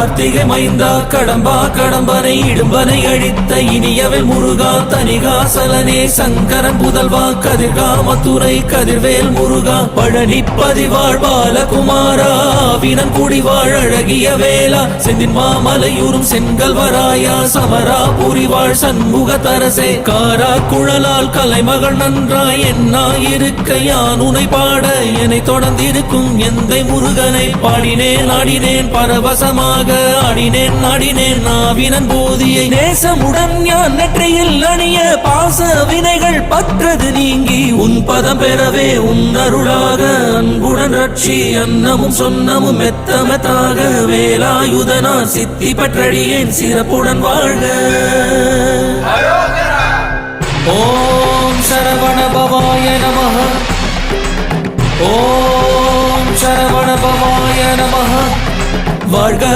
கார்த்திகை மைந்தா கடம்பா கடம்பனை இடும்பனை அழித்த இனியவள் முருகா தனிகாசலனே சங்கரன் புதல்வா கதிர்காமத்துறை கதிர்வேல் முருகா பழனி பதிவாழ் பாலகுமாரா வினன் குடிவாழ் அழகிய வேளா செந்தின் மாமலையூரும் செங்கல்வராயா சமரா புரிவாழ் சண்முக தரசே காரா குழலால் கலைமகள் நன்றாய் என்னாயிருக்க யான் உனை பாட என்னை தொடர்ந்திருக்கும் எந்தை முருகனை பாடினேன் ஆடினேன் பரவசமாக ஆடினேன் ஆடினேன் நாவினன் போதியை நேசமுடன் யான் நெற்றியில் அணிய பாச வினைகள் பற்றது நீங்கி உன் பதம் பெறவே உன் அருளாக அன்புடன் ரட்சி அன்னமும் சொன்னமும் மெத்தமெத்தாக வேலாயுதனா சித்தி பற்றடியேன் சிறப்புடன் வாழ்க. ஓம் சரவண பவாய நமஹ. ஓம் சரவண பவாய நமஹ. வாழ்க.